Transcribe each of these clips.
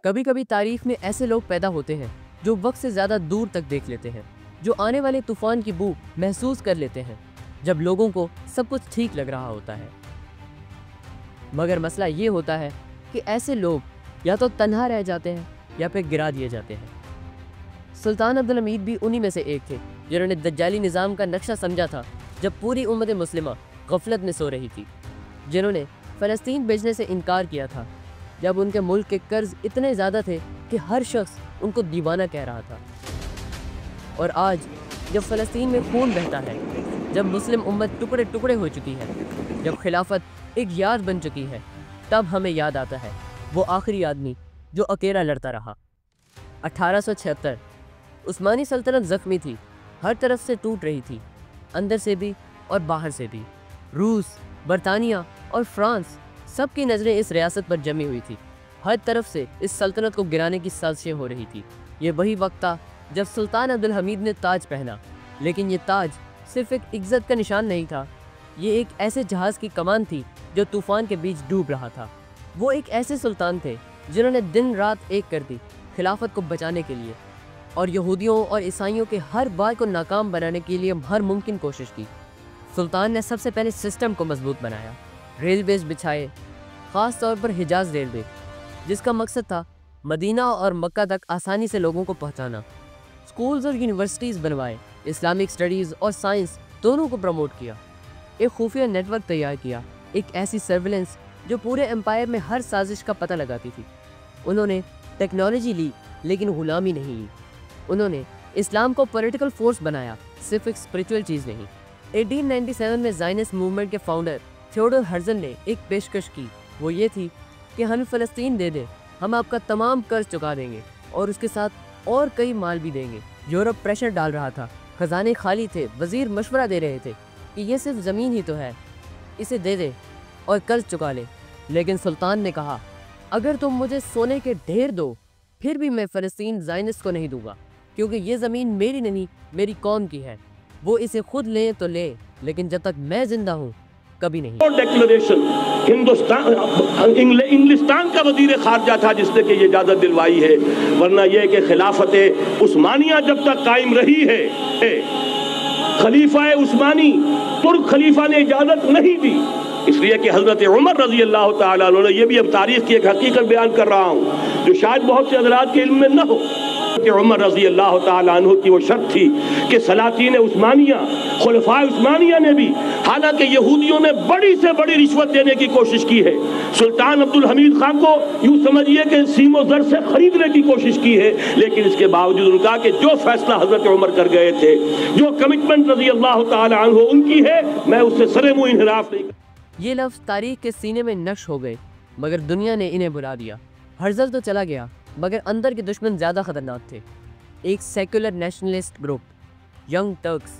کبھی کبھی تاریخ میں ایسے لوگ پیدا ہوتے ہیں جو وقت سے زیادہ دور تک دیکھ لیتے ہیں، جو آنے والے طوفان کی بو محسوس کر لیتے ہیں جب لوگوں کو سب کچھ ٹھیک لگ رہا ہوتا ہے۔ مگر مسئلہ یہ ہوتا ہے کہ ایسے لوگ یا تو تنہا رہ جاتے ہیں یا پھر گرا دیے جاتے ہیں۔ سلطان عبدالحمید بھی انہی میں سے ایک تھے جنہوں نے دجالی نظام کا نقشہ سمجھا تھا جب پوری امت مسلمہ غفلت میں سو رہی تھی، جنہوں نے فلسطین بھیجنے سے انکار کیا تھا جب ان کے ملک کے قرض اتنے زیادہ تھے کہ ہر شخص ان کو دیوانہ کہہ رہا تھا۔ اور آج جب فلسطین میں خون بہتا ہے، جب مسلم امت ٹکڑے ٹکڑے ہو چکی ہے، جب خلافت ایک یاد بن چکی ہے، تب ہمیں یاد آتا ہے وہ آخری آدمی جو اکیلا لڑتا رہا۔ 1876 عثمانی سلطنت زخمی تھی، ہر طرف سے ٹوٹ رہی تھی، اندر سے بھی اور باہر سے بھی۔ روس، برطانیہ اور فرانس سب کی نظریں اس ریاست پر جمی ہوئی تھی، ہر طرف سے اس سلطنت کو گرانے کی سازشیں ہو رہی تھی۔ یہ وہی وقت تھا جب سلطان عبدالحمید نے تاج پہنا، لیکن یہ تاج صرف ایک عزت کا نشان نہیں تھا، یہ ایک ایسے جہاز کی کمان تھی جو طوفان کے بیچ ڈوب رہا تھا۔ وہ ایک ایسے سلطان تھے جنہوں نے دن رات ایک کر دی خلافت کو بچانے کے لیے، اور یہودیوں اور عیسائیوں کے ہر بات کو ناکام بنانے کے لیے ہر ممکن کوشش کی۔ سلطان نے سب سے پہلے سسٹم کو مضبوط بنایا، ریلویز بچھائے، خاص طور پر حجاز ریلوے، جس کا مقصد تھا مدینہ اور مکہ تک آسانی سے لوگوں کو پہنچانا۔ سکولز اور یونیورسٹیز بنوائے، اسلامک اسٹڈیز اور سائنس دونوں کو پروموٹ کیا، ایک خفیہ نیٹ ورک تیار کیا، ایک ایسی سرویلنس جو پورے امپائر میں ہر سازش کا پتہ لگاتی تھی۔ انہوں نے ٹیکنالوجی لی لیکن غلامی نہیں لی۔ انہوں نے اسلام کو پولیٹیکل فورس بنایا، صرف ایک اسپریچول چیز نہیں۔ 1897 میں زائنسٹ موومنٹ کے فاؤنڈر تھیوڈور ہرزل نے ایک پیشکش کی، وہ یہ تھی کہ ہمیں فلسطین دے دیں، ہم آپ کا تمام قرض چکا دیں گے اور اس کے ساتھ اور کئی مال بھی دیں گے۔ یورپ پریشر ڈال رہا تھا، خزانے خالی تھے، وزیر مشورہ دے رہے تھے کہ یہ صرف زمین ہی تو ہے، اسے دے دے اور قرض چکا لے۔ لیکن سلطان نے کہا اگر تم مجھے سونے کے ڈھیر دو پھر بھی میں فلسطین زائنسٹ کو نہیں دوں گا، کیونکہ یہ زمین میری نہیں، میری قوم کی ہے، وہ اسے خود لیں تو لے، لیکن جب تک میں زندہ ہوں کبھی نہیں۔ ڈیکلریشن انگلستان کا وزیر خارجہ تھا جس نے کہ یہ اجازت دلوائی ہے، ورنہ یہ کہ خلافت عثمانیہ جب تک قائم رہی ہے، خلیفہ عثمانی ترک خلیفہ نے اجازت نہیں دی، اس لیے کہ حضرت عمر رضی اللہ تعالیٰ عنہ، یہ بھی اب تاریخ کی ایک حقیقت بیان کر رہا ہوں جو شاید بہت سے حضرات کے علم میں نہ ہو، کہ عمر رضی اللہ تعالیٰ عنہ کی وہ شرط تھی کہ سلاطین عثمانیہ، خلفاء عثمانیہ نے بھی، حالانکہ یہودیوں نے بڑی سے بڑی رشوت دینے کی کوشش کی ہے، سلطان عبدالحمید خان کو یوں سمجھیے کہ سیم و زر سے خریدنے کی کوشش کی ہے، لیکن اس کے باوجود ان کا کہ جو فیصلہ حضرت عمر کر گئے تھے، جو کمٹمنٹ رضی اللہ تعالیٰ عنہ ان کی ہے، میں اس سے سرے منہ انحراف نہیں کرتا۔ یہ لفظ تاریخ کے سینے میں نقش ہو گئے، مگر دنیا نے انہیں بلا دیا۔ ہرزل تو چلا گیا، مگر اندر کے دشمن زیادہ خطرناک تھے، ایک secular nationalist group, young Turks.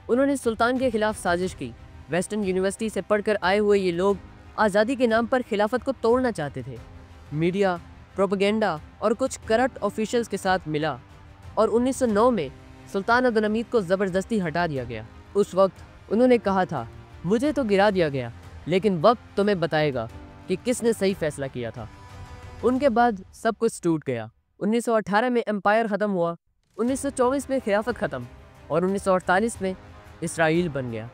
انہوں نے سلطان کے خلاف سازش کی۔ ویسٹرن یونیورسٹی سے پڑھ کر آئے ہوئے یہ لوگ آزادی کے نام پر خلافت کو توڑنا چاہتے تھے۔ میڈیا، پروپیگنڈا اور کچھ کرپٹ آفیشلز کے ساتھ ملا اور 1909 میں سلطان عبدالحمید کو زبردستی ہٹا دیا گیا۔ اس وقت انہوں نے کہا تھا مجھے تو گرا دیا گیا، لیکن وقت تمہیں بتائے گا کہ کس نے صحیح فیصلہ کیا تھا۔ ان کے بعد سب کچھ ٹوٹ گیا۔ 1918 میں امپائر ختم ہوا، 1924 میں خلافت ختم اور 1948 میں اسرائیل بن گیا۔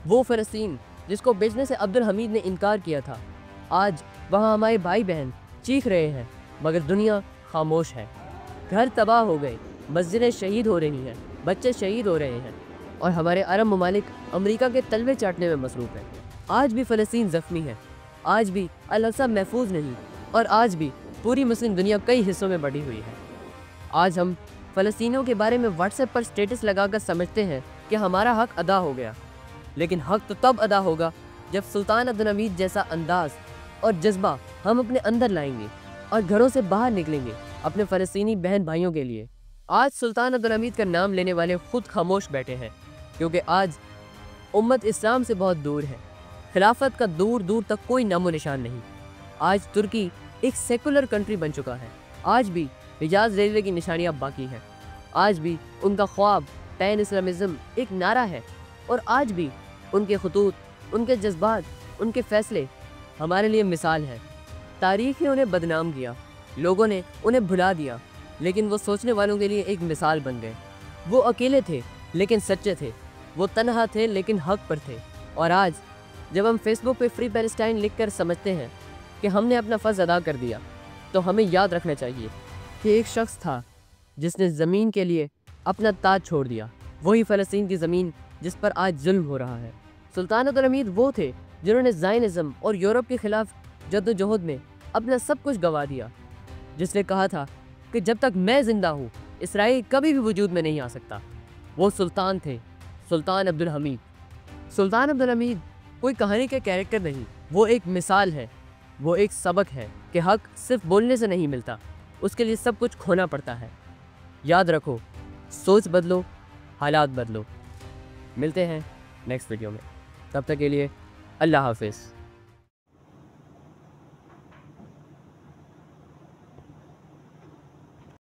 وہ فلسطین جس کو بیچنے سے عبدالحمید نے انکار کیا تھا، آج وہاں ہمارے بھائی بہن چیخ رہے ہیں، مگر دنیا خاموش ہے۔ گھر تباہ ہو گئے، مسجدیں شہید ہو رہی ہیں، بچے شہید ہو رہے ہیں، اور ہمارے عرب ممالک امریکہ کے تلوے چاٹنے میں مصروف ہیں۔ آج بھی فلسطین زخمی ہے، آج بھی الاقصی محفوظ نہیں، اور آج بھی پوری مسلم دنیا کئی حصوں میں بڑھی ہوئی ہے۔ آج ہم فلسطینیوں کے بارے میں واٹس ایپ پر سٹیٹس لگا کر سمجھتے ہیں کہ ہمارا حق ادا ہو گیا، لیکن حق تو تب ادا ہوگا جب سلطان عبدالحمید جیسا انداز اور جذبہ ہم اپنے اندر لائیں گے اور گھروں سے باہر نکلیں گے اپنے فلسطینی بہن بھائیوں کے لیے۔ آج سلطان عبدالحمید کا نام لینے والے خود خاموش بیٹھے ہیں، کیونکہ آج امت اسلام سے بہت دور ہے، خلافت کا دور دور تک کوئی نام و نشان نہیں۔ آج ترکی ایک سیکولر کنٹری بن چکا ہے، آج بھی حجاز ریلوے کی نشانیاں باقی ہیں، آج بھی ان کا خواب پین اسلامزم ایک نعرہ ہے، اور آج بھی ان کے خطوط، ان کے جذبات، ان کے فیصلے ہمارے لیے مثال ہیں۔ تاریخ نے انہیں بدنام کیا، لوگوں نے انہیں بھلا دیا، لیکن وہ سوچنے والوں کے لیے ایک مثال بن گئے۔ وہ اکیلے تھے لیکن سچے تھے، وہ تنہا تھے لیکن حق پر تھے۔ اور آج جب ہم فیس بک پہ فری پیلسٹائن لکھ کر سمجھتے ہیں کہ ہم نے اپنا فرض ادا کر دیا، تو ہمیں یاد رکھنا چاہیے کہ ایک شخص تھا جس نے زمین کے لیے اپنا تاج چھوڑ دیا، وہی فلسطین کی زمین جس پر آج ظلم ہو رہا ہے۔ سلطان عبدالحمید وہ تھے جنہوں نے زائنزم اور یورپ کے خلاف جدوجہد میں اپنا سب کچھ گنوا دیا، جس نے کہا تھا کہ جب تک میں زندہ ہوں اسرائیل کبھی بھی وجود میں نہیں آ سکتا۔ وہ سلطان تھے، سلطان عبدالحمید۔ سلطان عبدالحمید کوئی کہانی کا کیریکٹر نہیں، وہ ایک مثال ہے، وہ ایک سبق ہے کہ حق صرف بولنے سے نہیں ملتا، اس کے لیے سب کچھ کھونا پڑتا ہے۔ یاد رکھو، سوچ بدلو، حالات بدلو۔ ملتے ہیں نیکسٹ ویڈیو میں، تب تک کے لیے اللہ حافظ۔